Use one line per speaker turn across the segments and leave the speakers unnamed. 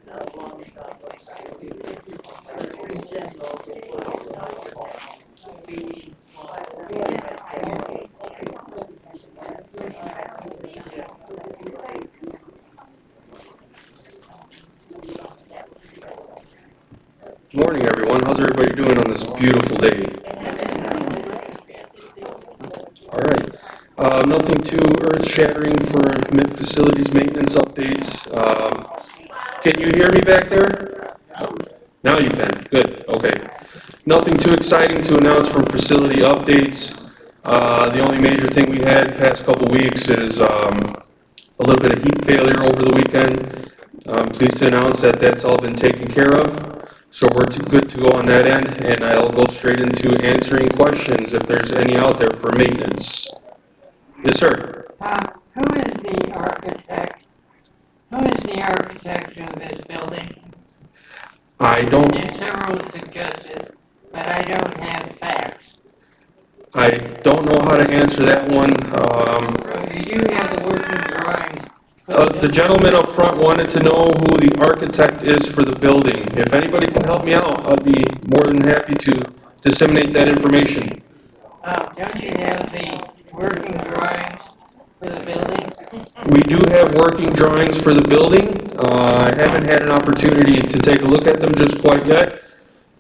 Morning, everyone. How's everybody doing on this beautiful day? All right. Nothing too earth-shattering for facilities maintenance updates. Can you hear me back there? Now you can. Good. Okay. Nothing too exciting to announce from facility updates. The only major thing we had past couple weeks is a little bit of heat failure over the weekend. I'm pleased to announce that that's all been taken care of. So we're good to go on that end, and I'll go straight into answering questions if there's any out there for maintenance. Yes, sir.
Who is the architect? Who is the architect of this building?
I don't.
There's several suggested, but I don't have facts.
I don't know how to answer that one.
You do have the working drawings.
The gentleman up front wanted to know who the architect is for the building. If anybody can help me out, I'd be more than happy to disseminate that information.
Don't you have the working drawings for the building?
We do have working drawings for the building. I haven't had an opportunity to take a look at them just quite yet.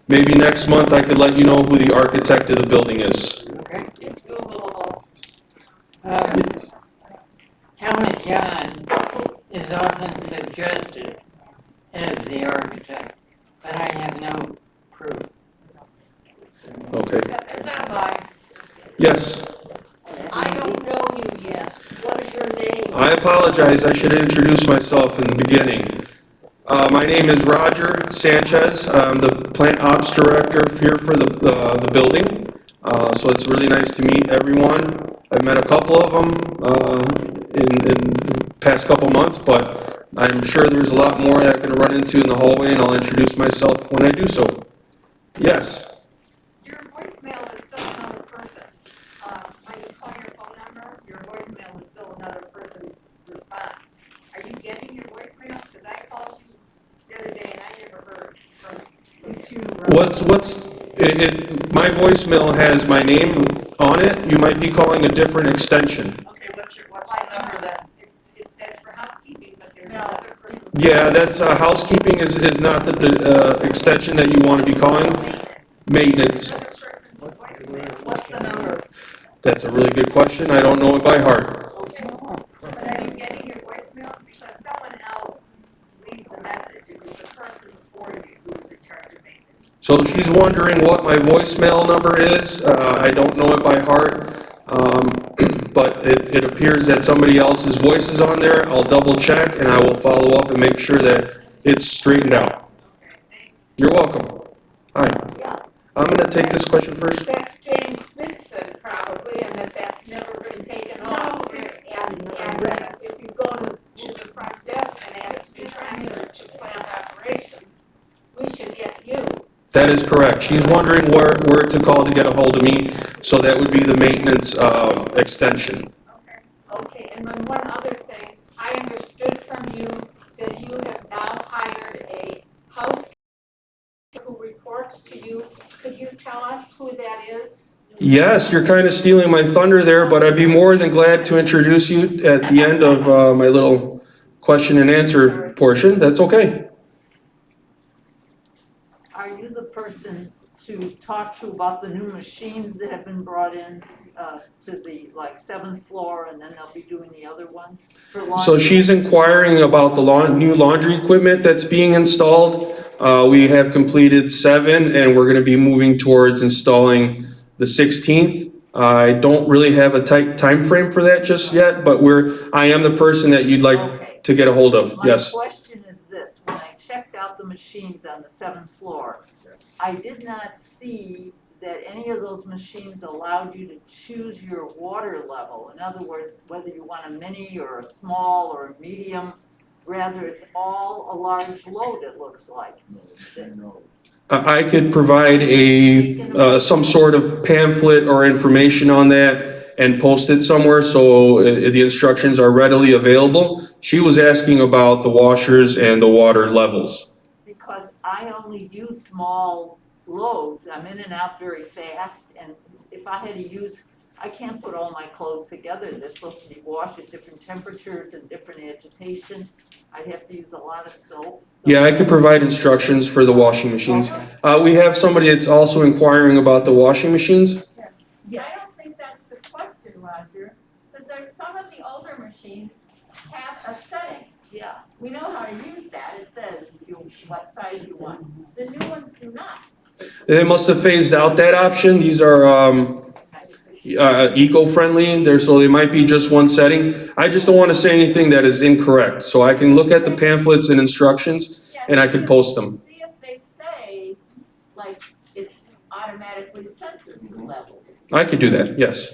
Maybe next month I could let you know who the architect of the building is.
Okay. It's Googleable. Helen John is often suggested as the architect, but I have no proof.
Okay.
It's not mine.
Yes.
I don't know you yet. What is your name?
I apologize. I should introduce myself in the beginning. My name is Roger Sanchez. I'm the plant ops director here for the building. So it's really nice to meet everyone. I've met a couple of them in the past couple months, but I'm sure there's a lot more that I'm going to run into in the hallway, and I'll introduce myself when I do so. Yes.
Your voicemail is still another person. When you call your phone number, your voicemail is still another person's response. Are you getting your voicemail? Because I called you the other day and I never heard from you.
My voicemail has my name on it. You might be calling a different extension.
Okay, what's the number then?
It says for housekeeping, but there's another person.
Yeah, that's housekeeping is not the extension that you want to be calling. Maintenance.
Another person's voicemail.
What's the number?
That's a really good question. I don't know it by heart.
Okay. But are you getting your voicemail? Because someone else leaves a message. It was the person before you who was in charge of maintenance.
So she's wondering what my voicemail number is. I don't know it by heart, but it appears that somebody else's voice is on there. I'll double check and I will follow up and make sure that it's straightened out.
Okay, thanks.
You're welcome. Hi.
Yeah.
I'm going to take this question first.
That's James Whitson probably, and that's never been taken off. And if you go to the front desk and ask to be transferred to plant operations, we should get you.
That is correct. She's wondering where to call to get a hold of me, so that would be the maintenance extension.
Okay.
Okay, and then one other thing, I understood from you that you have now hired a housekeeper who reports to you. Could you tell us who that is?
Yes, you're kind of stealing my thunder there, but I'd be more than glad to introduce you at the end of my little question and answer portion. That's okay.
Are you the person to talk to about the new machines that have been brought in to the seventh floor, and then they'll be doing the other ones for laundry?
So she's inquiring about the new laundry equipment that's being installed. We have completed 7, and we're going to be moving towards installing the 16th. I don't really have a tight time frame for that just yet, but I am the person that you'd like
Okay.
to get a hold of. Yes.
My question is this: when I checked out the machines on the 7th floor, I did not see that any of those machines allowed you to choose your water level. In other words, whether you want a mini or a small or a medium, rather it's all a large load, it looks like.
I could provide some sort of pamphlet or information on that and post it somewhere so the instructions are readily available. She was asking about the washers and the water levels.
Because I only do small loads, I'm in and out very fast, and if I had to use, I can't put all my clothes together, they're supposed to be washed at different temperatures and different agitation. I'd have to use a lot of soap.
Yeah, I could provide instructions for the washing machines. We have somebody that's also inquiring about the washing machines.
Yes.
I don't think that's the question, Roger, because there's some of the older machines have a setting.
Yeah,
We know how to use that. It says what size you want. The new ones do not.
They must have phased out that option. These are eco-friendly, so they might be just one setting. I just don't want to say anything that is incorrect. So I can look at the pamphlets and instructions, and I can post them.
See if they say, like, it automatically senses the levels.
I could do that, yes.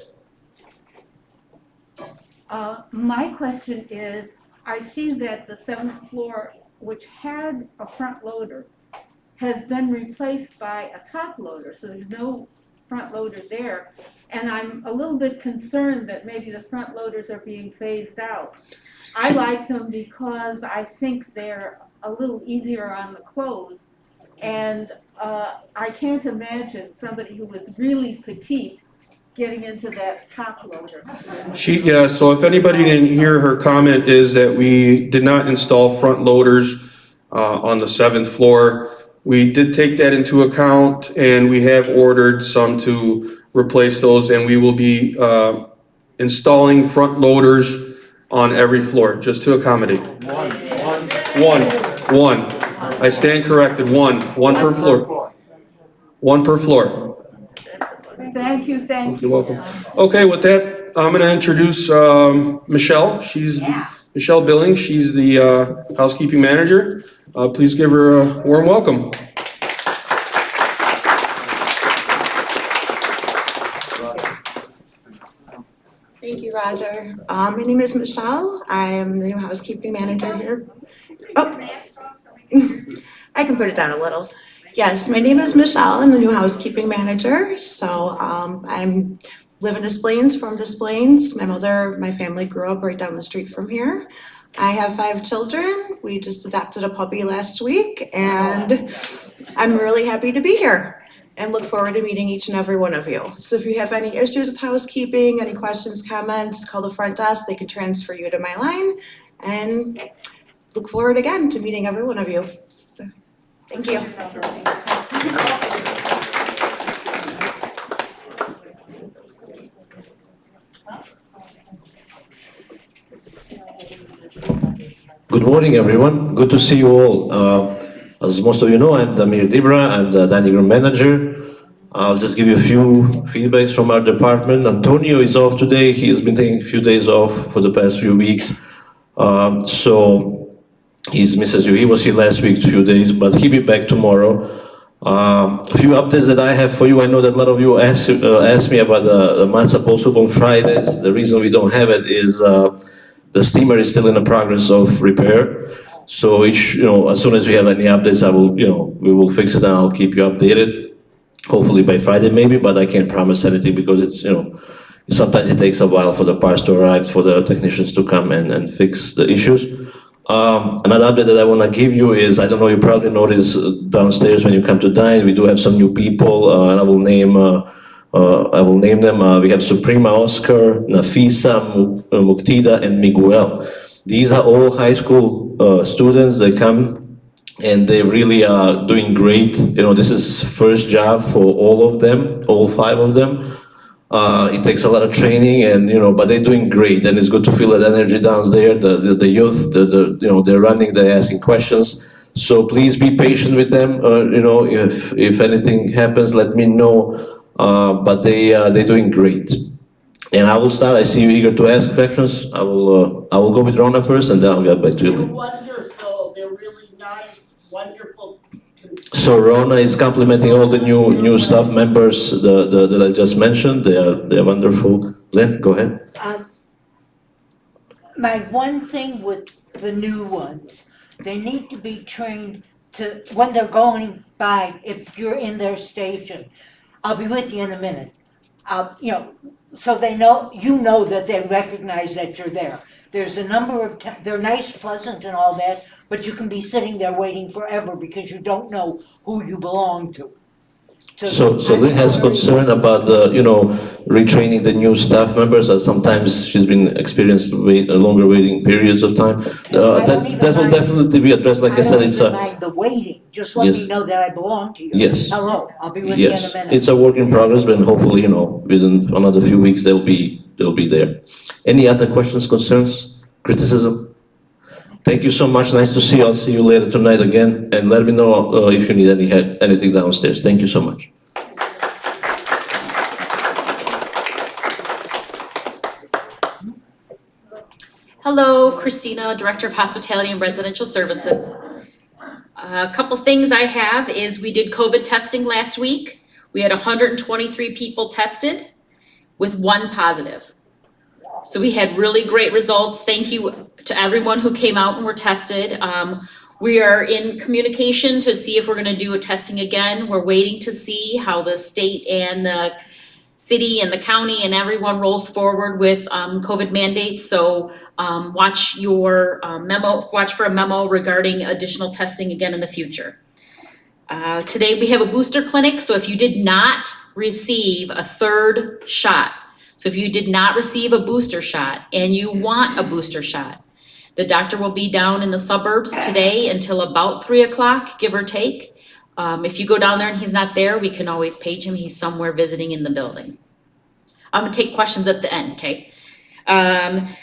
My question is, I see that the 7th floor, which had a front loader, has been replaced by a top loader, so there's no front loader there. And I'm a little bit concerned that maybe the front loaders are being phased out. I like them because I think they're a little easier on the clothes. And I can't imagine somebody who was really petite getting into that top loader.
Yeah, so if anybody didn't hear, her comment is that we did not install front loaders on the 7th floor. We did take that into account, and we have ordered some to replace those, and we will be installing front loaders on every floor, just to accommodate. One. I stand corrected, one per floor. One per floor.
Thank you.
You're welcome. Okay, with that, I'm gonna introduce Michelle. Michelle Billing, she's the housekeeping manager. Please give her a warm welcome.
Thank you, Roger. My name is Michelle. I am the new housekeeping manager here. Oh, I can put it down a little. Yes, my name is Michelle. I'm the new housekeeping manager. So I'm live in Des Plaines, from Des Plaines. My family grew up right down the street from here. I have 5 children. We just adopted a puppy last week, and I'm really happy to be here and look forward to meeting each and every one of you. So if you have any issues with housekeeping, any questions, comments, call the front desk. They can transfer you to my line, and look forward again to meeting every one of you. Thank you.
Good morning, everyone. Good to see you all. As most of you know, I'm Damir Dibra. I'm the dining room manager. I'll just give you a few feedbacks from our department. Antonio is off today. He has been taking a few days off for the past few weeks. So he's misses you. He was here last week, a few days, but he'll be back tomorrow. A few updates that I have for you. I know that a lot of you asked me about the Matzah Pole soup on Fridays. The reason we don't have it is the steamer is still in the progress of repair. So as soon as we have any updates, we will fix it and I'll keep you updated. Hopefully by Friday maybe, but I can't promise anything because it's, sometimes it takes a while for the parts to arrive, for the technicians to come and fix the issues. Another update that I want to give you is, I don't know, you probably noticed downstairs when you come to dine, we do have some new people, and I will name them. We have Suprema Oscar, Nafisa, Muktida, and Miguel. These are all high school students. They come and they really are doing great. This is first job for all of them, all 5 of them. It takes a lot of training, and but they're doing great, and it's good to feel that energy down there. The youth, they're running, they're asking questions. So please be patient with them. If anything happens, let me know. But they're doing great. And I will start. I see you eager to ask questions. I will go with Rona first, and then I'll get back to you.
They're wonderful, they're really nice, wonderful.
So Rona is complimenting all the new staff members that I just mentioned. They're wonderful. Lynn, go ahead.
My one thing with the new ones, they need to be trained to, when they're going by, if you're in their station, I'll be with you in a minute. you know, so they know, you know that they recognize that you're there. There's a number of, they're nice, pleasant and all that, but you can be sitting there waiting forever because you don't know who you belong to.
So Lynn has concern about the, retraining the new staff members, as sometimes she's been experienced longer waiting periods of time. That will definitely be addressed, like I said, it's
I don't even mind the waiting, just let me
Yes.
know that I belong to you.
Yes.
Hello, I'll be with you in a
Yes,
minute.
it's a work in progress, but hopefully, within another few weeks, they'll be there. Any other questions, concerns, criticism? Thank you so much, nice to see you, I'll see you later tonight again, and let me know if you need anything downstairs. Thank you so much.
Hello, Christina, Director of Hospitality and Residential Services. A couple things I have is we did COVID testing last week. We had 123 people tested with 1 positive. So we had really great results. Thank you to everyone who came out and were tested. We are in communication to see if we're gonna do a testing again. We're waiting to see how the state and the city and the county and everyone rolls forward with COVID mandates. So watch your watch for a memo regarding additional testing again in the future. Today we have a booster clinic. So if you did not receive a 3rd shot, so if you did not receive a booster shot and you want a booster shot, the doctor will be down in the suburbs today until about 3 o'clock, give or take. If you go down there and he's not there, we can always page him. He's somewhere visiting in the building. I'm gonna take questions at the end, okay? Let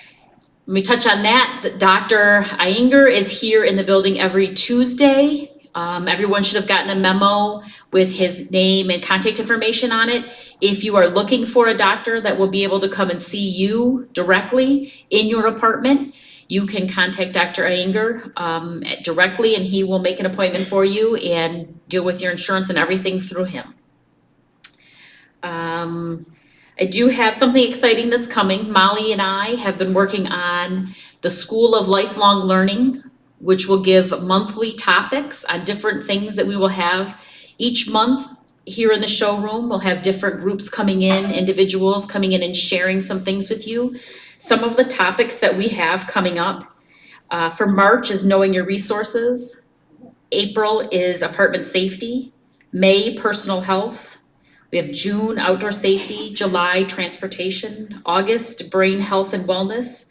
me touch on that. Dr. Iyengar is here in the building every Tuesday. Everyone should have gotten a memo with his name and contact information on it. If you are looking for a doctor that will be able to come and see you directly in your apartment, you can contact Dr. Iyengar directly and he will make an appointment for you and deal with your insurance and everything through him. I do have something exciting that's coming. Molly and I have been working on the School of Lifelong Learning, which will give monthly topics on different things that we will have each month. Here in the showroom, we'll have different groups coming in, individuals coming in and sharing some things with you. Some of the topics that we have coming up for March is knowing your resources. April is apartment safety. May, personal health. We have June, outdoor safety. July, transportation. August, brain health and wellness.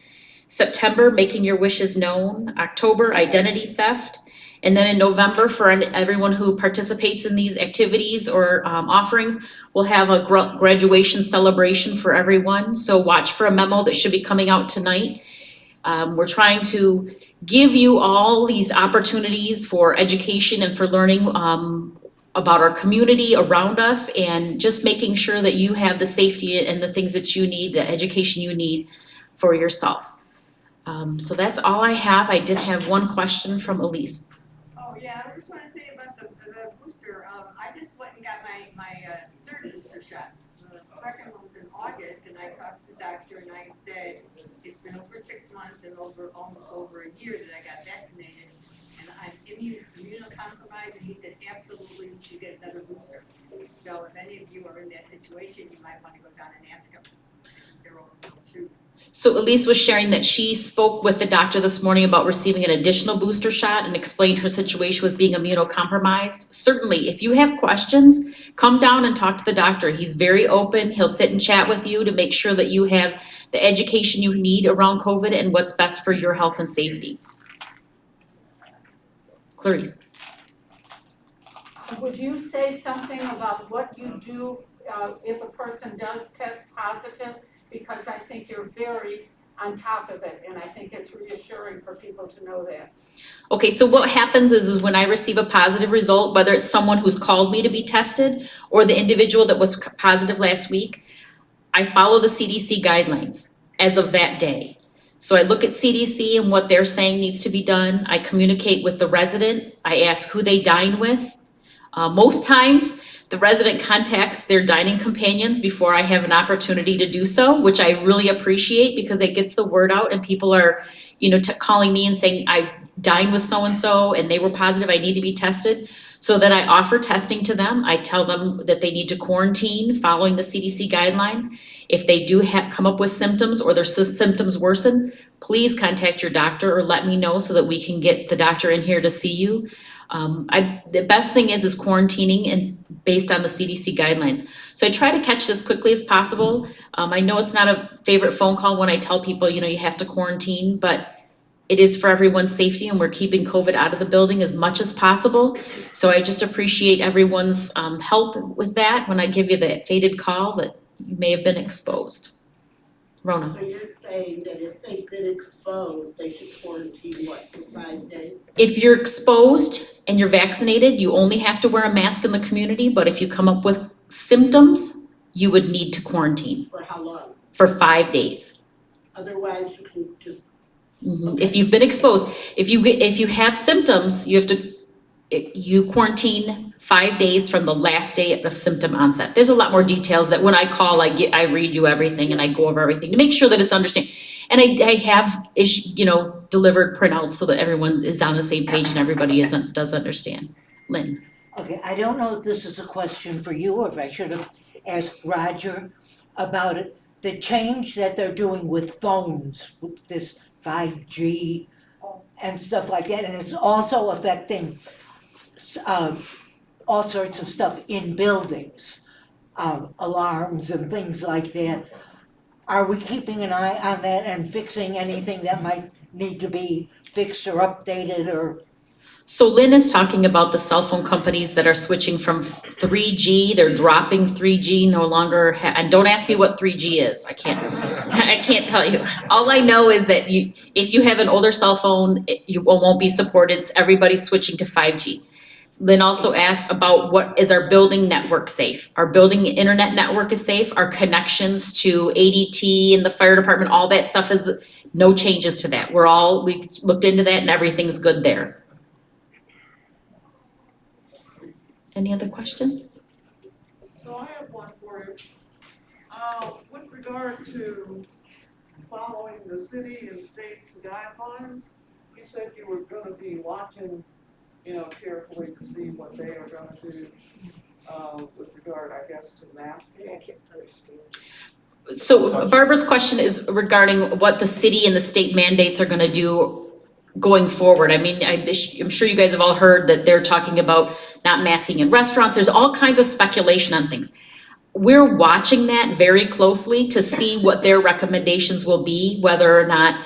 September, making your wishes known. October, identity theft. And then in November, for everyone who participates in these activities or offerings, we'll have a graduation celebration for everyone. So watch for a memo that should be coming out tonight. We're trying to give you all these opportunities for education and for learning about our community around us and just making sure that you have the safety and the things that you need, the education you need for yourself. So that's all I have. I did have one question from Elise.
Oh, yeah, I just wanna say about the booster, I just went and got my 3rd booster shot. The 2nd one was in August, and I talked to the doctor and I said, it's been over 6 months and almost over a year that I got vaccinated, and I'm immunocompromised, and he said, absolutely, you should get another booster. So if any of you are in that situation, you might wanna go down and ask them. They're over too.
So Elise was sharing that she spoke with the doctor this morning about receiving an additional booster shot and explained her situation with being immunocompromised. Certainly, if you have questions, come down and talk to the doctor. He's very open. He'll sit and chat with you to make sure that you have the education you need around COVID and what's best for your health and safety. Clarice.
Would you say something about what you do if a person does test positive? Because I think you're very on top of it, and I think it's reassuring for people to know that.
Okay, so what happens is when I receive a positive result, whether it's someone who's called me to be tested or the individual that was positive last week, I follow the CDC guidelines as of that day. So I look at CDC and what they're saying needs to be done. I communicate with the resident. I ask who they dine with. Most times, the resident contacts their dining companions before I have an opportunity to do so, which I really appreciate because it gets the word out and people are calling me and saying, I dined with so-and-so and they were positive, I need to be tested. So then I offer testing to them. I tell them that they need to quarantine following the CDC guidelines. If they do come up with symptoms or their symptoms worsen, please contact your doctor or let me know so that we can get the doctor in here to see you. The best thing is quarantining and based on the CDC guidelines. So I try to catch it as quickly as possible. I know it's not a favorite phone call when I tell people, you have to quarantine, but it is for everyone's safety and we're keeping COVID out of the building as much as possible. So I just appreciate everyone's help with that when I give you the fated call that you may have been exposed. Rona.
So you're saying that if they've been exposed, they should quarantine, what, for 5 days?
If you're exposed and you're vaccinated, you only have to wear a mask in the community, but if you come up with symptoms, you would need to quarantine
For how long?
for 5 days.
Otherwise, you can just,
If you've been exposed, if you have symptoms, you quarantine 5 days from the last day of symptom onset. There's a lot more details that when I call, I read you everything and I go over everything to make sure that it's understand. And I have delivered printouts so that everyone is on the same page and everybody does understand. Lynn.
Okay, I don't know if this is a question for you or if I should have asked Roger about it. The change that they're doing with phones, with this 5G and stuff like that, and it's also affecting all sorts of stuff in buildings, alarms and things like that. Are we keeping an eye on that and fixing anything that might need to be fixed or updated or?
So Lynn is talking about the cell phone companies that are switching from 3G, they're dropping 3G no longer, and don't ask me what 3G is, I can't tell you. All I know is that if you have an older cell phone, you won't be supported, everybody's switching to 5G. Lynn also asked about what is our building network safe? Our building internet network is safe, our connections to ADT and the fire department, all that stuff is, no changes to that. We've looked into that and everything's good there. Any other questions?
So I have one for you. With regard to following the city and state's guidelines, you said you were gonna be watching, carefully to see what they are gonna do, with regard, I guess, to masking.
So Barbara's question is regarding what the city and the state mandates are gonna do going forward. I mean, I'm sure you guys have all heard that they're talking about not masking in restaurants. There's all kinds of speculation on things. We're watching that very closely to see what their recommendations will be, whether or not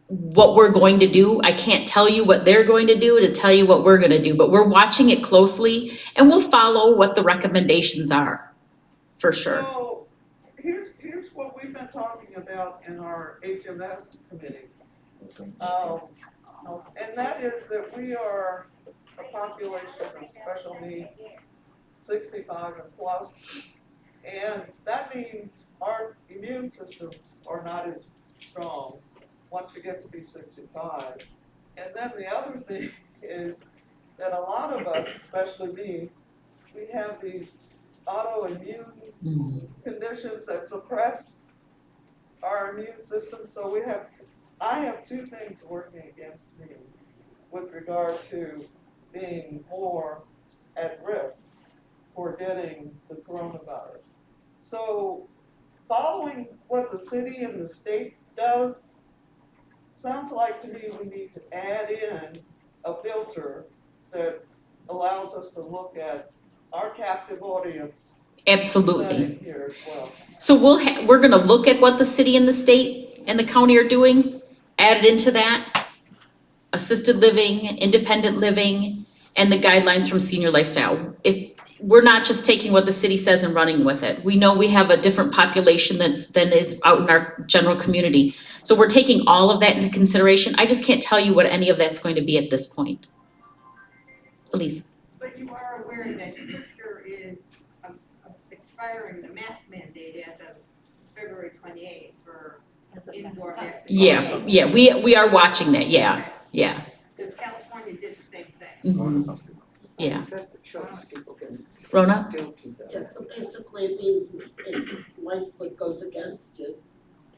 what we're going to do. I can't tell you what they're going to do to tell you what we're gonna do, but we're watching it closely and we'll follow what the recommendations are, for sure.
So here's what we've been talking about in our HMS committee. And that is that we are a population of special needs, 65 and plus, and that means our immune systems are not as strong once you get to be 65. And then the other thing is that a lot of us, especially me, we have these autoimmune conditions that suppress our immune system, so I have two things working against me with regard to being more at risk for getting the coronavirus. So following what the city and the state does, sounds like to me we need to add in a filter that allows us to look at our captive audience.
Absolutely.
Here as well.
So we're gonna look at what the city and the state and the county are doing, add it into that, assisted living, independent living, and the guidelines from senior lifestyle. If we're not just taking what the city says and running with it. We know we have a different population than is out in our general community. So we're taking all of that into consideration. I just can't tell you what any of that's going to be at this point. Elise.
But you are aware that Pritzker is expiring the mask mandate as of February 28th for indoor vaccination.
Yeah, we are watching that, yeah.
Because California did the same thing.
Yeah.
people can
Rona?
Yes, so basically it means if Lightfoot goes against you,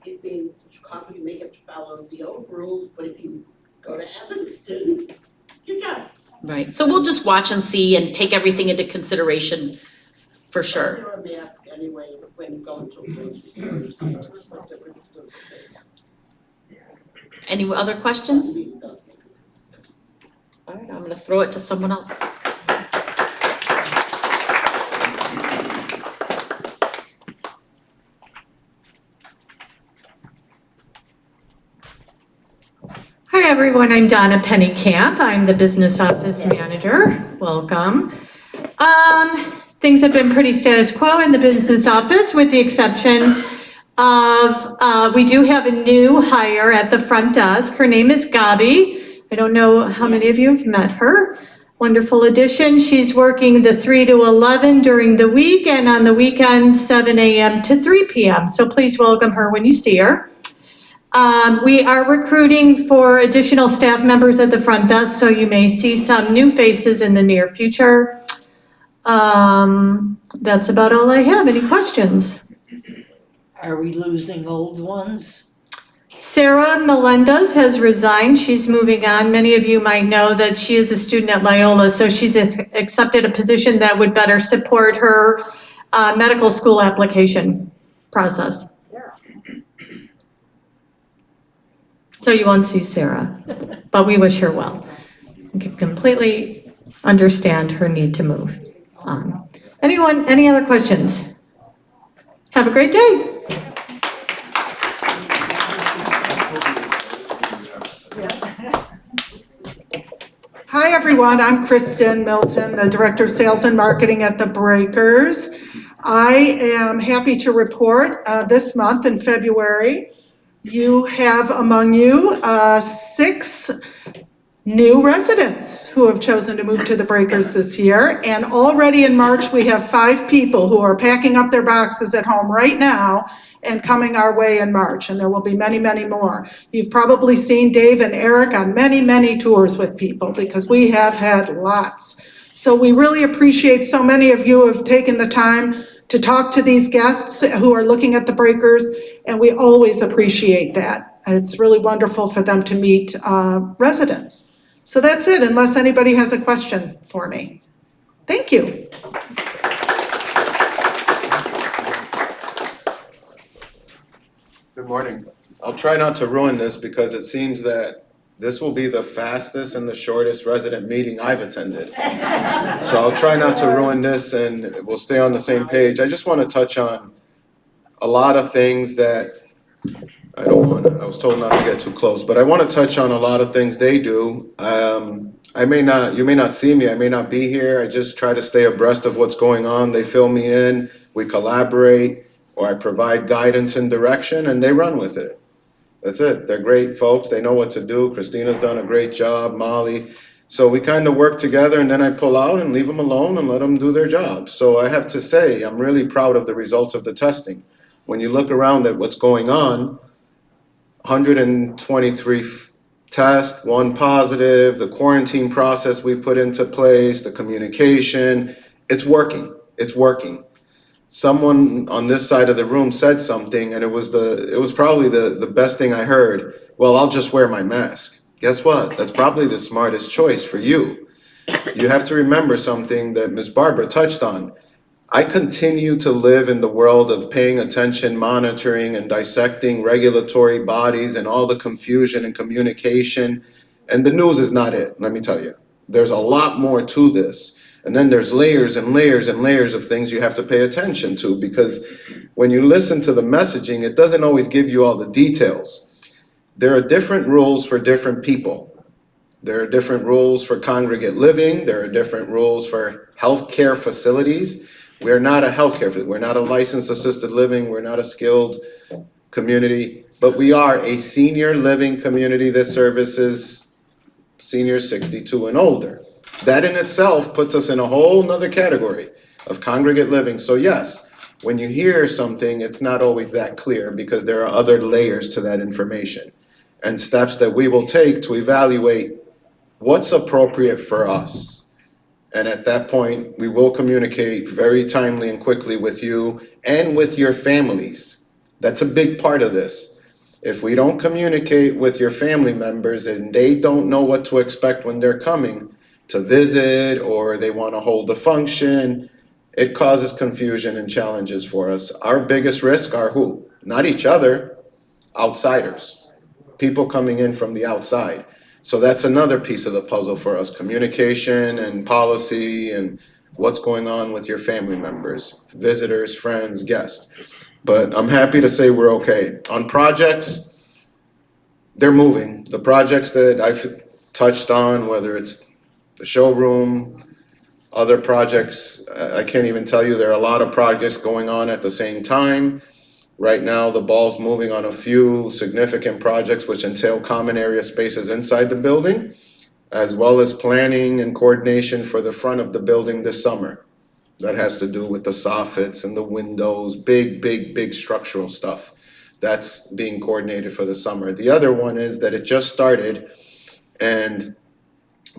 it means Chicago, you may have to follow the old rules, but if you go to Evanston, you're done.
Right, so we'll just watch and see and take everything into consideration for sure.
Wear a mask anyway when you go to a grocery store.
Any other questions? All right, I'm gonna throw it to someone else.
Hi everyone, I'm Donna Pennycamp. I'm the business office manager. Welcome. Things have been pretty status quo in the business office with the exception of, we do have a new hire at the front desk. Her name is Gabi. I don't know how many of you have met her. Wonderful addition. She's working the 3 to 11 during the week and on the weekends, 7 a.m. to 3 p.m. So please welcome her when you see her. We are recruiting for additional staff members at the front desk, so you may see some new faces in the near future. That's about all I have. Any questions?
Are we losing old ones?
Sarah Melendez has resigned. She's moving on. Many of you might know that she is a student at Loyola, so she's accepted a position that would better support her medical school application process. So you won't see Sarah, but we wish her well. We can completely understand her need to move on. Anyone, any other questions? Have a great day.
Hi, everyone. I'm Kristen Milton, the Director of Sales and Marketing at The Breakers. I am happy to report this month in February, you have among you 6 new residents who have chosen to move to The Breakers this year. And already in March, we have 5 people who are packing up their boxes at home right now and coming our way in March, and there will be many, many more. You've probably seen Dave and Eric on many, many tours with people because we have had lots. So we really appreciate so many of you have taken the time to talk to these guests who are looking at The Breakers, and we always appreciate that. It's really wonderful for them to meet residents. So that's it, unless anybody has a question for me. Thank you.
Good morning. I'll try not to ruin this because it seems that this will be the fastest and the shortest resident meeting I've attended. So I'll try not to ruin this and we'll stay on the same page. I just want to touch on a lot of things that I was told not to get too close, but I want to touch on a lot of things they do. You may not see me, I may not be here. I just try to stay abreast of what's going on. They fill me in, we collaborate, or I provide guidance and direction and they run with it. That's it. They're great folks. They know what to do. Christina's done a great job, Molly. So we kind of work together and then I pull out and leave them alone and let them do their job. So I have to say, I'm really proud of the results of the testing. When you look around at what's going on, 123 tests, 1 positive, the quarantine process we've put into place, the communication, it's working. It's working. Someone on this side of the room said something and it was probably the best thing I heard. Well, I'll just wear my mask. Guess what? That's probably the smartest choice for you. You have to remember something that Ms. Barbara touched on. I continue to live in the world of paying attention, monitoring, and dissecting regulatory bodies and all the confusion and communication. And the news is not it, let me tell you. There's a lot more to this. And then there's layers and layers and layers of things you have to pay attention to because when you listen to the messaging, it doesn't always give you all the details. There are different rules for different people. There are different rules for congregate living. There are different rules for healthcare facilities. We're not a healthcare facility. We're not a licensed assisted living. We're not a skilled community, but we are a senior living community that services seniors 62 and older. That in itself puts us in a whole nother category of congregate living. So yes, when you hear something, it's not always that clear because there are other layers to that information and steps that we will take to evaluate what's appropriate for us. And at that point, we will communicate very timely and quickly with you and with your families. That's a big part of this. If we don't communicate with your family members and they don't know what to expect when they're coming to visit or they want to hold a function, it causes confusion and challenges for us. Our biggest risk are who? Not each other, outsiders, people coming in from the outside. So that's another piece of the puzzle for us, communication and policy and what's going on with your family members, visitors, friends, guests. But I'm happy to say we're okay. On projects, they're moving. The projects that I've touched on, whether it's the showroom, other projects, I can't even tell you, there are a lot of projects going on at the same time. Right now, the ball's moving on a few significant projects which entail common area spaces inside the building, as well as planning and coordination for the front of the building this summer. That has to do with the soffits and the windows, big structural stuff. That's being coordinated for the summer. The other one is that it just started, and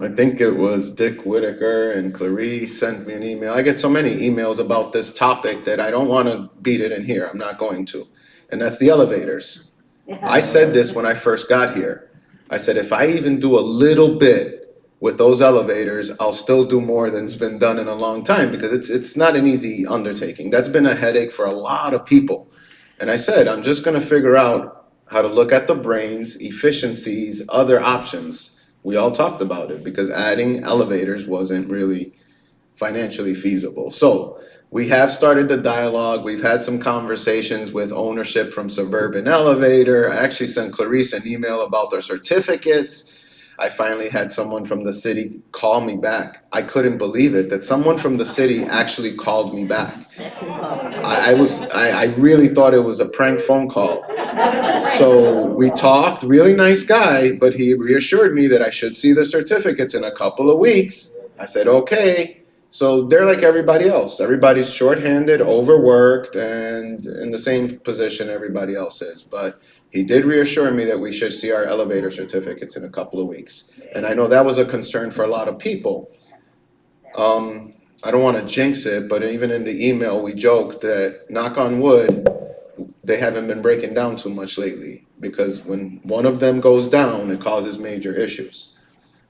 I think it was Dick Whitaker and Clarice sent me an email. I get so many emails about this topic that I don't want to beat it in here. I'm not going to. And that's the elevators. I said this when I first got here. I said, if I even do a little bit with those elevators, I'll still do more than's been done in a long time, because it's not an easy undertaking. That's been a headache for a lot of people. And I said, I'm just going to figure out how to look at the brains, efficiencies, other options. We all talked about it because adding elevators wasn't really financially feasible. So we have started the dialogue. We've had some conversations with ownership from Suburban Elevator. I actually sent Clarice an email about their certificates. I finally had someone from the city call me back. I couldn't believe it, that someone from the city actually called me back. I really thought it was a prank phone call. So we talked, really nice guy, but he reassured me that I should see the certificates in a couple of weeks. I said, okay. So they're like everybody else. Everybody's shorthanded, overworked, and in the same position everybody else is. But he did reassure me that we should see our elevator certificates in a couple of weeks. And I know that was a concern for a lot of people. I don't want to jinx it, but even in the email, we joked that, knock on wood, they haven't been breaking down too much lately, because when one of them goes down, it causes major issues.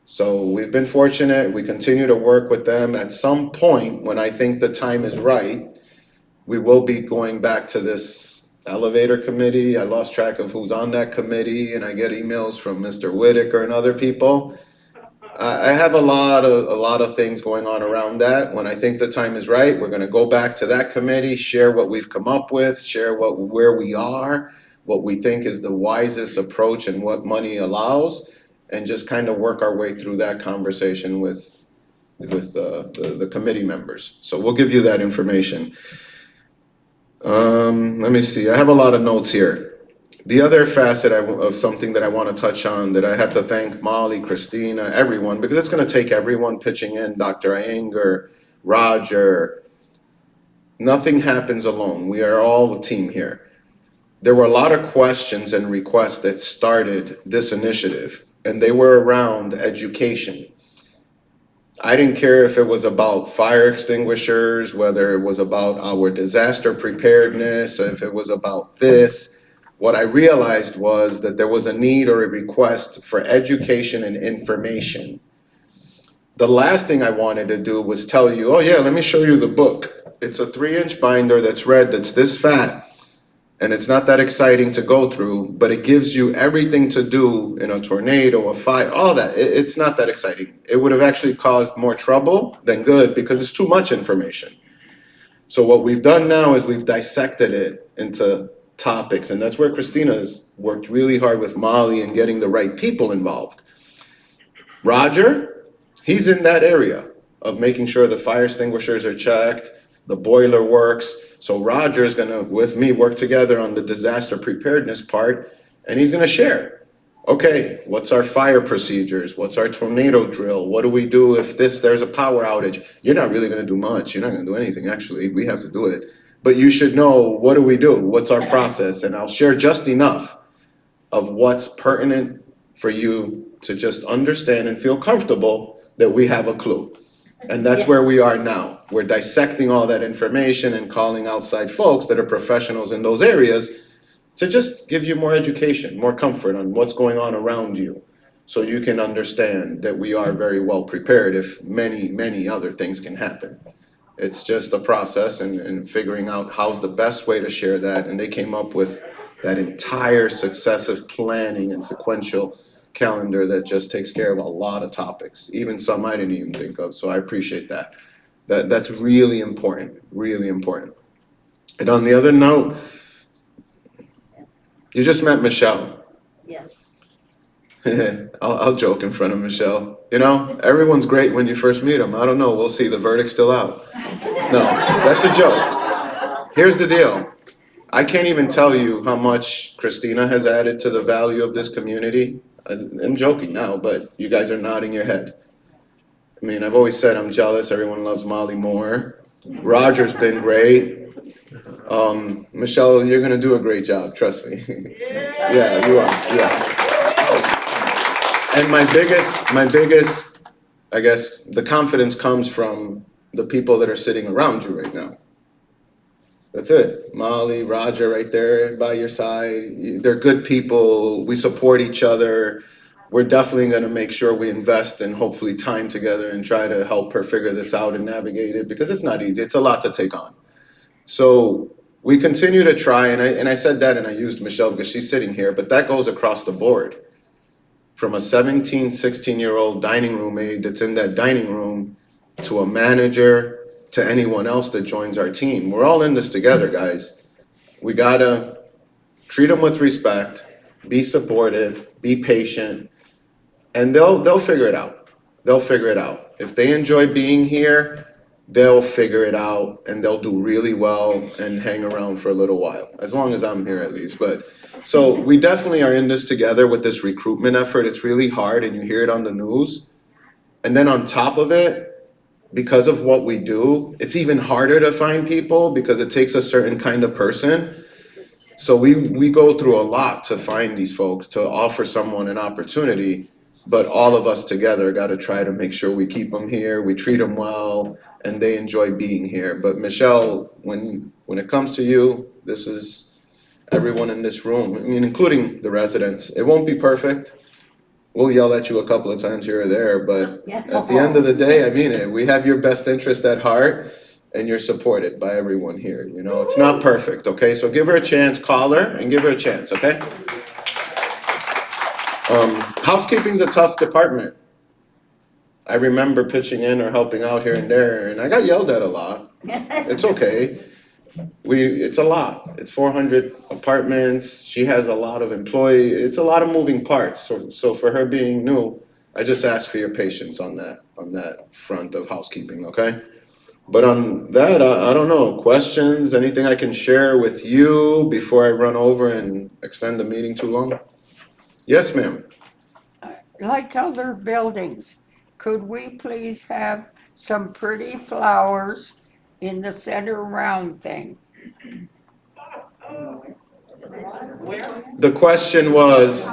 So we've been fortunate. We continue to work with them. At some point, when I think the time is right, we will be going back to this elevator committee. I lost track of who's on that committee, and I get emails from Mr. Whitaker and other people. I have a lot of things going on around that. When I think the time is right, we're going to go back to that committee, share what we've come up with, share where we are, what we think is the wisest approach and what money allows, and just kind of work our way through that conversation with the committee members. So we'll give you that information. Let me see. I have a lot of notes here. The other facet of something that I want to touch on, that I have to thank Molly, Christina, everyone, because it's going to take everyone pitching in, Dr. Iyengar, Roger. Nothing happens alone. We are all a team here. There were a lot of questions and requests that started this initiative, and they were around education. I didn't care if it was about fire extinguishers, whether it was about our disaster preparedness, if it was about this. What I realized was that there was a need or a request for education and information. The last thing I wanted to do was tell you, oh yeah, let me show you the book. It's a 3-inch binder that's red, that's this fat, and it's not that exciting to go through, but it gives you everything to do in a tornado, a fire, all that. It's not that exciting. It would have actually caused more trouble than good because it's too much information. So what we've done now is we've dissected it into topics, and that's where Christina's worked really hard with Molly and getting the right people involved. Roger, he's in that area of making sure the fire extinguishers are checked, the boiler works. So Roger is gonna, with me, work together on the disaster preparedness part, and he's gonna share. Okay, what's our fire procedures? What's our tornado drill? What do we do if there's a power outage? You're not really gonna do much. You're not gonna do anything, actually. We have to do it. But you should know, what do we do? What's our process? And I'll share just enough of what's pertinent for you to just understand and feel comfortable that we have a clue. And that's where we are now. We're dissecting all that information and calling outside folks that are professionals in those areas to just give you more education, more comfort on what's going on around you, so you can understand that we are very well prepared if many, many other things can happen. It's just a process and figuring out how's the best way to share that, and they came up with that entire successive planning and sequential calendar that just takes care of a lot of topics, even some I didn't even think of, so I appreciate that. That's really important, really important. And on the other note, you just met Michelle.
Yes.
I'll joke in front of Michelle. You know, everyone's great when you first meet them. I don't know, we'll see, the verdict's still out. No, that's a joke. Here's the deal. I can't even tell you how much Christina has added to the value of this community. I'm joking now, but you guys are nodding your head. I mean, I've always said I'm jealous. Everyone loves Molly Moore. Roger's been great. Michelle, you're gonna do a great job, trust me. Yeah, you are, yeah. And my biggest, I guess, the confidence comes from the people that are sitting around you right now. That's it. Molly, Roger right there by your side. They're good people. We support each other. We're definitely going to make sure we invest and hopefully time together and try to help her figure this out and navigate it, because it's not easy. It's a lot to take on. So we continue to try, and I said that and I used Michelle because she's sitting here, but that goes across the board. From a 17, 16-year-old dining room aide that's in that dining room to a manager, to anyone else that joins our team. We're all in this together, guys. We gotta treat them with respect, be supportive, be patient, and they'll figure it out. They'll figure it out. If they enjoy being here, they'll figure it out and they'll do really well and hang around for a little while, as long as I'm here at least. But so we definitely are in this together with this recruitment effort. It's really hard and you hear it on the news. And then on top of it, because of what we do, it's even harder to find people because it takes a certain kind of person. So we go through a lot to find these folks, to offer someone an opportunity, but all of us together got to try to make sure we keep them here, we treat them well, and they enjoy being here. But Michelle, when it comes to you, this is everyone in this room, I mean, including the residents. It won't be perfect. We'll yell at you a couple of times here or there, but at the end of the day, I mean it. We have your best interest at heart, and you're supported by everyone here. You know, it's not perfect, okay? So give her a chance, call her, and give her a chance, okay? Housekeeping's a tough department. I remember pitching in or helping out here and there, and I got yelled at a lot. It's okay. It's a lot. It's 400 apartments. She has a lot of employees. It's a lot of moving parts. So for her being new, I just ask for your patience on that front of housekeeping, okay? But on that, I don't know, questions, anything I can share with you before I run over and extend the meeting too long? Yes, ma'am.
Like other buildings, could we please have some pretty flowers in the center round thing?
The question was,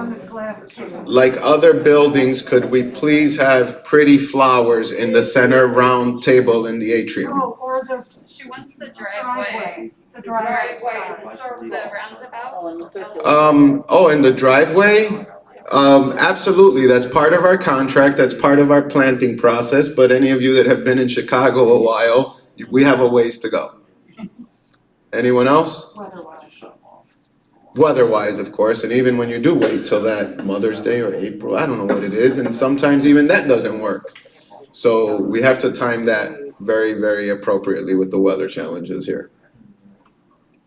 like other buildings, could we please have pretty flowers in the center round table in the atrium?
She wants the driveway. The roundabout.
In the driveway? Absolutely, that's part of our contract, that's part of our planting process, but any of you that have been in Chicago a while, we have a ways to go. Anyone else? Weather-wise, of course, and even when you do wait till that Mother's Day or April, I don't know what it is, and sometimes even that doesn't work. So we have to time that very, very appropriately with the weather challenges here.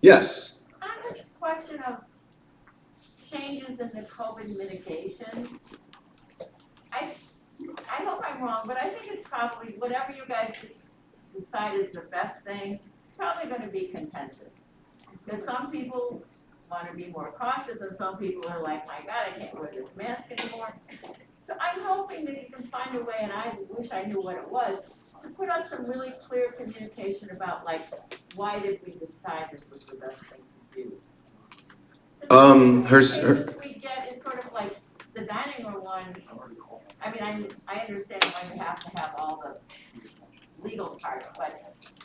Yes?
On this question of changes in the COVID mitigations, I hope I'm wrong, but I think it's probably, whatever you guys decide is the best thing, it's probably gonna be contentious. Because some people wanna be more cautious and some people are like, my God, I can't wear this mask anymore. So I'm hoping that you can find a way, and I wish I knew what it was, to put out some really clear communication about like, why did we decide this was the best thing to do? We get is sort of like the dining room one. I mean, I understand why you have to have all the legal part, but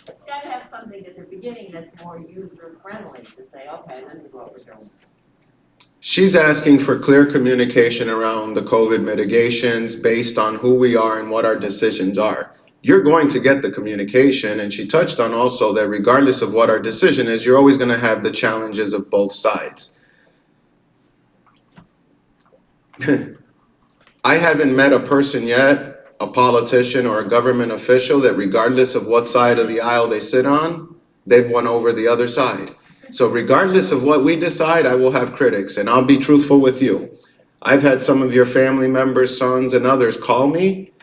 it's gotta have something at the beginning that's more user friendly to say, okay, this is what we're doing.
She's asking for clear communication around the COVID mitigations based on who we are and what our decisions are. You're going to get the communication, and she touched on also that regardless of what our decision is, you're always gonna have the challenges of both sides. I haven't met a person yet, a politician or a government official, that regardless of what side of the aisle they sit on, they've won over the other side. So regardless of what we decide, I will have critics, and I'll be truthful with you. I've had some of your family members, sons, and others call me,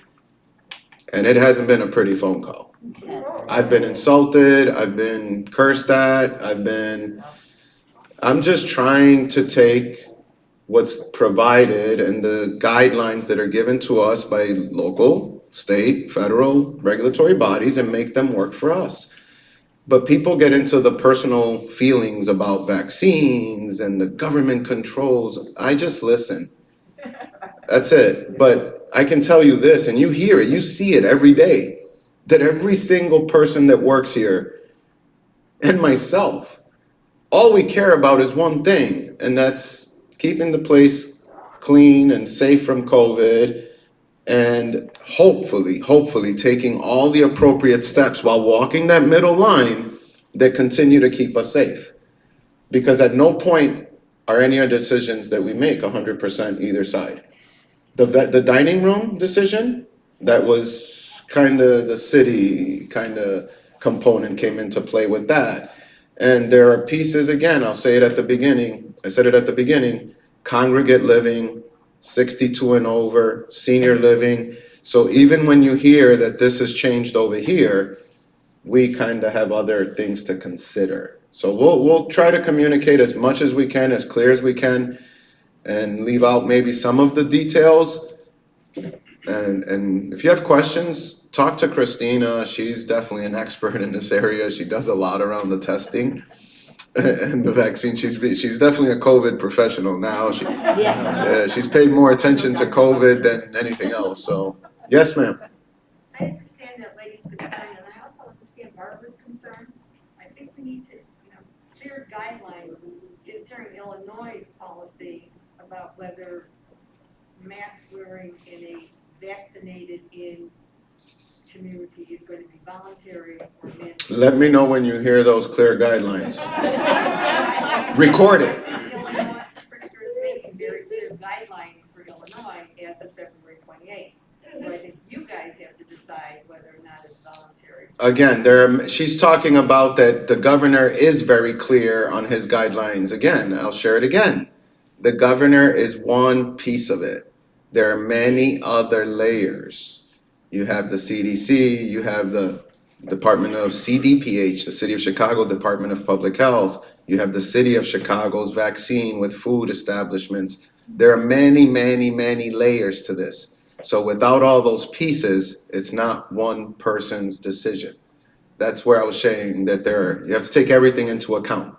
and it hasn't been a pretty phone call. I've been insulted, I've been cursed at, I'm just trying to take what's provided and the guidelines that are given to us by local, state, federal, regulatory bodies and make them work for us. But people get into the personal feelings about vaccines and the government controls. I just listen. That's it. But I can tell you this, and you hear it, you see it every day, that every single person that works here, and myself, all we care about is one thing, and that's keeping the place clean and safe from COVID, and hopefully taking all the appropriate steps while walking that middle line that continue to keep us safe. Because at no point are any of the decisions that we make 100% either side. The dining room decision, that was kind of the city kind of component came into play with that. And there are pieces, again, I'll say it at the beginning, I said it at the beginning, congregate living, 62 and over, senior living. So even when you hear that this has changed over here, we kind of have other things to consider. So we'll try to communicate as much as we can, as clear as we can, and leave out maybe some of the details. And if you have questions, talk to Christina. She's definitely an expert in this area. She does a lot around the testing and the vaccine. She's definitely a COVID professional now. She's paid more attention to COVID than anything else. So yes, ma'am.
I understand that lady's concern, and I also understand Barbara's concern. I think we need to, clear guidelines concerning Illinois' policy about whether mask wearing in a vaccinated in community is going to be voluntary or mandatory.
Let me know when you hear those clear guidelines. Record it.
Illinois, pretty sure is making very clear guidelines for Illinois as of February 28th. So I think you guys have to decide whether or not it's voluntary.
Again, she's talking about that the governor is very clear on his guidelines. Again, I'll share it again. The governor is one piece of it. There are many other layers. You have the CDC, you have the Department of CDPH, the City of Chicago Department of Public Health. You have the City of Chicago's vaccine with food establishments. There are many, many, many layers to this. So without all those pieces, it's not one person's decision. That's where I was saying that you have to take everything into account.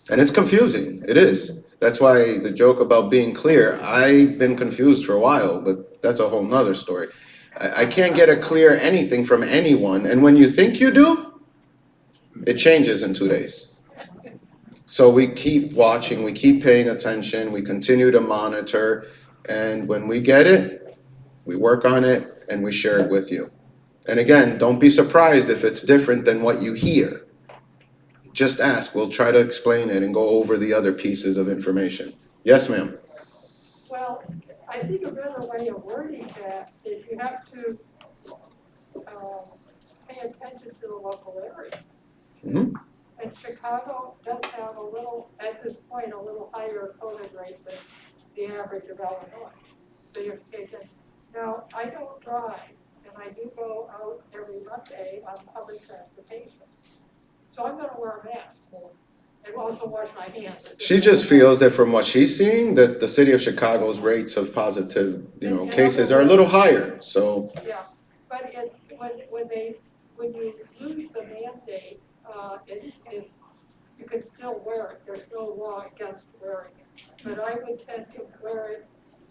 And it's confusing, it is. That's why the joke about being clear, I've been confused for a while, but that's a whole nother story. I can't get a clear anything from anyone, and when you think you do, it changes in 2 days. So we keep watching, we keep paying attention, we continue to monitor, and when we get it, we work on it, and we share it with you. And again, don't be surprised if it's different than what you hear. Just ask, we'll try to explain it and go over the other pieces of information. Yes, ma'am.
Well, I think a better way of wording that is you have to pay attention to the local area.
Mm-hmm.
And Chicago does have at this point, a little higher COVID rate than the average of Illinois. So you're taking, now, I don't drive, and I do go out every Monday on public transportation. So I'm gonna wear a mask and also wash my hands.
She just feels that from what she's seeing, that the city of Chicago's rates of positive, cases are a little higher, so.
Yeah, but it's, when you lose the mandate, it's, you can still wear it, there's no law against wearing it. But I would tend to wear it,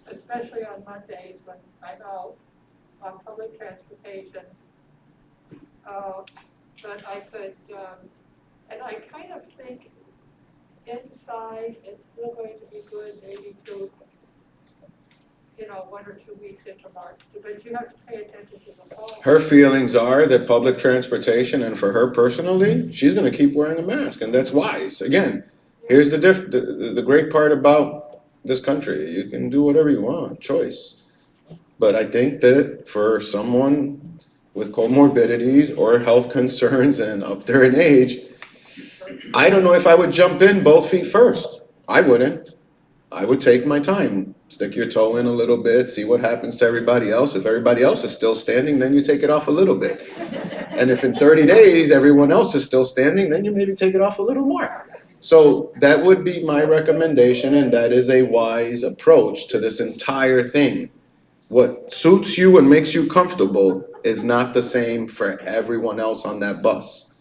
especially on Mondays when I'm out on public transportation. But I could, and I kind of think inside, it's still going to be good maybe to, 1 or 2 weeks into March, but you have to pay attention to the fall.
Her feelings are that public transportation, and for her personally, she's gonna keep wearing a mask, and that's wise. Again, here's the great part about this country, you can do whatever you want, choice. But I think that for someone with comorbidities or health concerns and up there in age, I don't know if I would jump in both feet first. I wouldn't. I would take my time, stick your toe in a little bit, see what happens to everybody else. If everybody else is still standing, then you take it off a little bit. And if in 30 days everyone else is still standing, then you maybe take it off a little more. So that would be my recommendation, and that is a wise approach to this entire thing. What suits you and makes you comfortable is not the same for everyone else on that bus.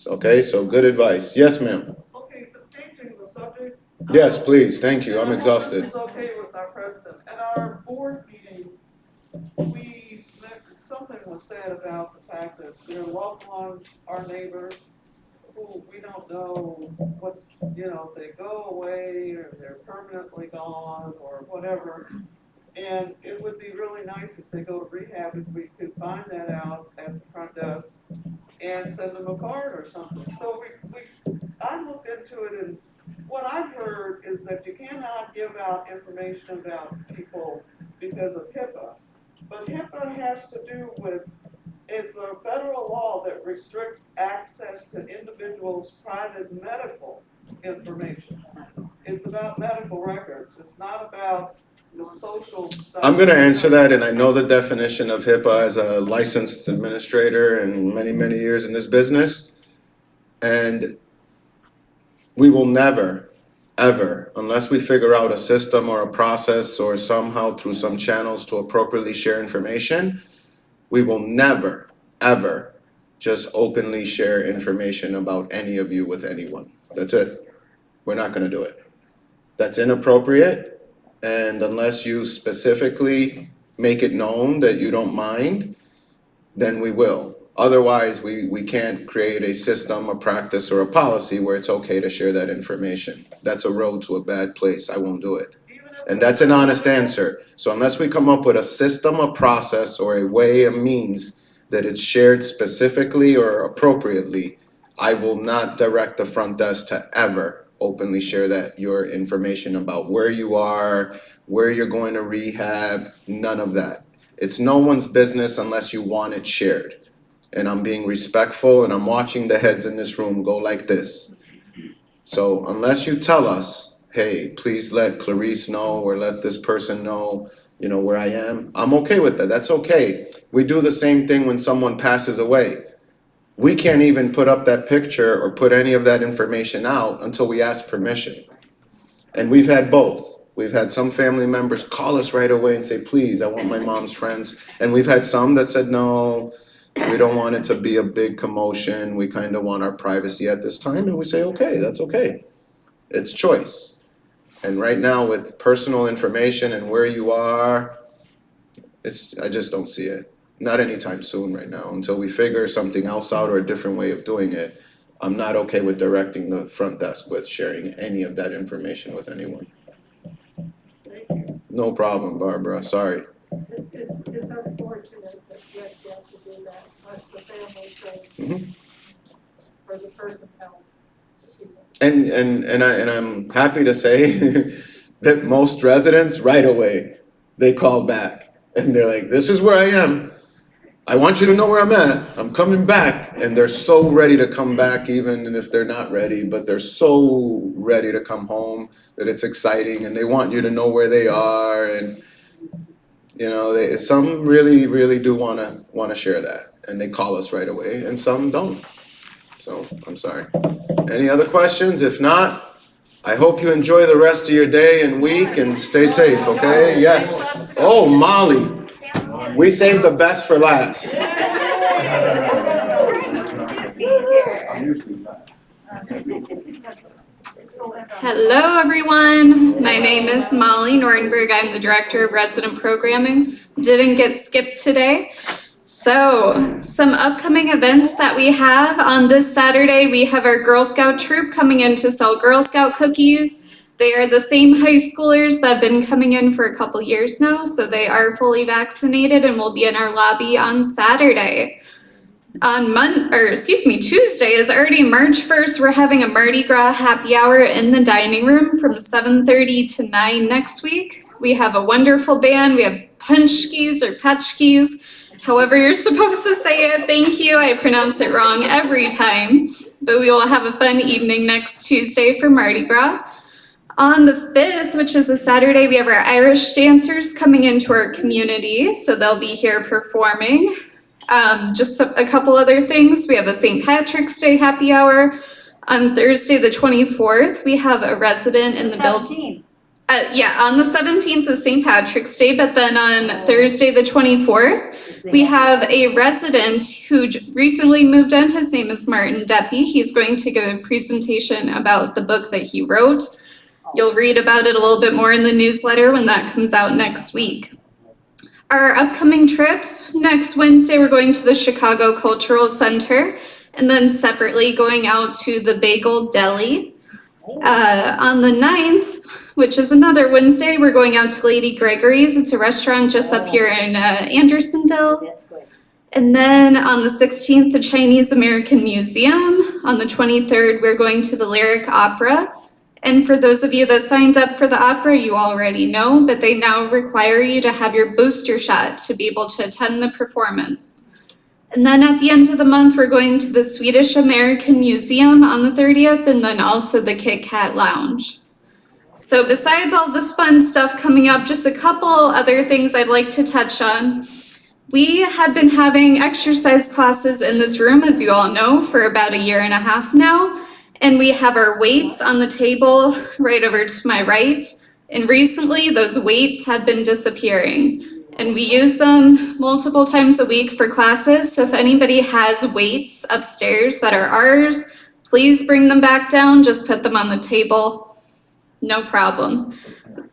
Okay, so good advice. Yes, ma'am.
Okay, but changing the subject.
Yes, please, thank you, I'm exhausted.
This is okay with our president. At our board meeting, something was said about the fact that their loved ones, our neighbors, who we don't know what's, if they go away or they're permanently gone or whatever. And it would be really nice if they go to rehab, if we could find that out at the front desk and send them a card or something. So I looked into it, and what I've heard is that you cannot give out information about people because of HIPAA. But HIPAA has to do with, it's a federal law that restricts access to individuals' private medical information. It's about medical records. It's not about the social stuff.
I'm gonna answer that, and I know the definition of HIPAA as a licensed administrator and many, many years in this business. And we will never, ever, unless we figure out a system or a process or somehow through some channels to appropriately share information, we will never, ever just openly share information about any of you with anyone. That's it. We're not gonna do it. That's inappropriate. And unless you specifically make it known that you don't mind, then we will. Otherwise, we can't create a system, a practice, or a policy where it's okay to share that information. That's a road to a bad place. I won't do it. And that's an honest answer. So unless we come up with a system, a process, or a way, a means that it's shared specifically or appropriately, I will not direct the front desk to ever openly share that, your information about where you are, where you're going to rehab, none of that. It's no one's business unless you want it shared. And I'm being respectful, and I'm watching the heads in this room go like this. So unless you tell us, hey, please let Clarice know or let this person know, where I am, I'm okay with that. That's okay. We do the same thing when someone passes away. We can't even put up that picture or put any of that information out until we ask permission. And we've had both. We've had some family members call us right away and say, please, I want my mom's friends. And we've had some that said, no, we don't want it to be a big commotion. We kind of want our privacy at this time. And we say, okay, that's okay. It's choice. And right now with personal information and where you are, I just don't see it. Not anytime soon right now, until we figure something else out or a different way of doing it. I'm not okay with directing the front desk with sharing any of that information with anyone. No problem, Barbara, sorry.
It's unfortunate that you have to do that, unless the family says, or the person else.
And I'm happy to say that most residents right away, they call back and they're like, this is where I am. I want you to know where I'm at. I'm coming back. And they're so ready to come back, even if they're not ready, but they're so ready to come home that it's exciting, and they want you to know where they are. And, some really, really do want to share that, and they call us right away, and some don't. So I'm sorry. Any other questions? If not, I hope you enjoy the rest of your day and week and stay safe, okay? Yes. Oh, Molly. We saved the best for last.
Hello, everyone. My name is Molly Nordenberg. I'm the Director of Resident Programming. Didn't get skipped today. So, some upcoming events that we have on this Saturday, we have our Girl Scout troop coming in to sell Girl Scout cookies. They are the same high schoolers that have been coming in for a couple years now, so they are fully vaccinated and will be in our lobby on Saturday. On Tuesday is already March 1st. We're having a Mardi Gras happy hour in the dining room from 7:30 to 9 next week. We have a wonderful band. We have punchkis or patchkis, however you're supposed to say it. Thank you. I pronounce it wrong every time. But we will have a fun evening next Tuesday for Mardi Gras. On the 5th, which is a Saturday, we have our Irish dancers coming into our community, so they'll be here performing. Just a couple other things. We have a St. Patrick's Day happy hour. On Thursday, the 24th, we have a resident in the building. On the 17th is St. Patrick's Day, but then on Thursday, the 24th, we have a resident who recently moved in. His name is Martin Deppy. He's going to give a presentation about the book that he wrote. You'll read about it a little bit more in the newsletter when that comes out next week. Our upcoming trips, next Wednesday, we're going to the Chicago Cultural Center, and then separately going out to the Bagel Deli. On the 9th, which is another Wednesday, we're going out to Lady Gregory's. It's a restaurant just up here in Andersonville. And then on the 16th, the Chinese American Museum. On the 23rd, we're going to the Lyric Opera. And for those of you that signed up for the opera, you already know, but they now require you to have your booster shot to be able to attend the performance. And then at the end of the month, we're going to the Swedish American Museum on the 30th, and then also the Kit Kat Lounge. So besides all this fun stuff coming up, just a couple other things I'd like to touch on. We have been having exercise classes in this room, as you all know, for about 1.5 years now. And we have our weights on the table right over to my right. And recently, those weights have been disappearing. And we use them multiple times a week for classes. So if anybody has weights upstairs that are ours, please bring them back down. Just put them on the table. No problem.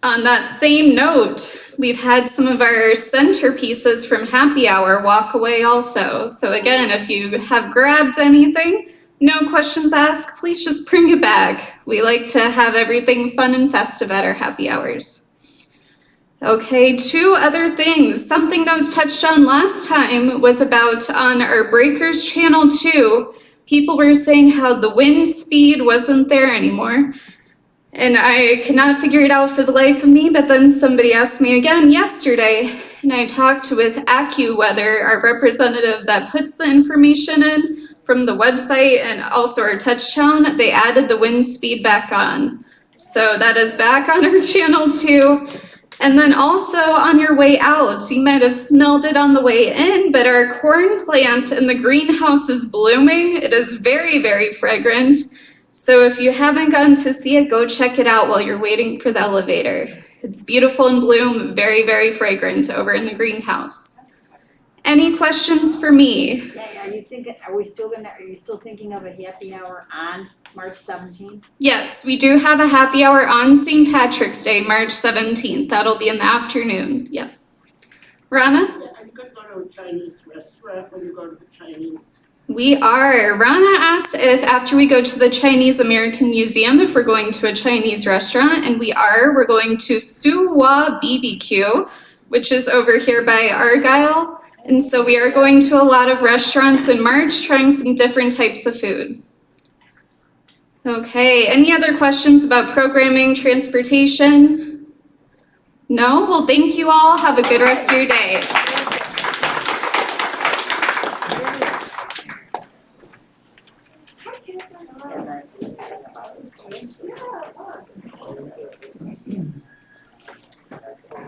On that same note, we've had some of our centerpieces from Happy Hour walk away also. So again, if you have grabbed anything, no questions asked, please just bring it back. We like to have everything fun and festive at our happy hours. Okay, 2 other things. Something that was touched on last time was about on our Breakers Channel 2, people were saying how the wind speed wasn't there anymore. And I cannot figure it out for the life of me, but then somebody asked me again yesterday, and I talked with AccuWeather, our representative that puts the information in from the website and also our touchdown. They added the wind speed back on. So that is back on our channel too. And then also on your way out, you might have smelled it on the way in, but our corn plant in the greenhouse is blooming. It is very, very fragrant. So if you haven't gotten to see it, go check it out while you're waiting for the elevator. It's beautiful in bloom, very, very fragrant over in the greenhouse. Any questions for me?
Are you still thinking of a happy hour on March 17th?
Yes, we do have a happy hour on St. Patrick's Day, March 17th. That'll be in the afternoon. Yep. Rana?
Are you gonna go to a Chinese restaurant when you go to the Chinese?
We are. Rana asked if after we go to the Chinese American Museum, if we're going to a Chinese restaurant, and we are. We're going to Suwa BBQ, which is over here by Argyle. And so we are going to a lot of restaurants in March, trying some different types of food. Okay, any other questions about programming, transportation? No? Well, thank you all. Have a good rest of your day.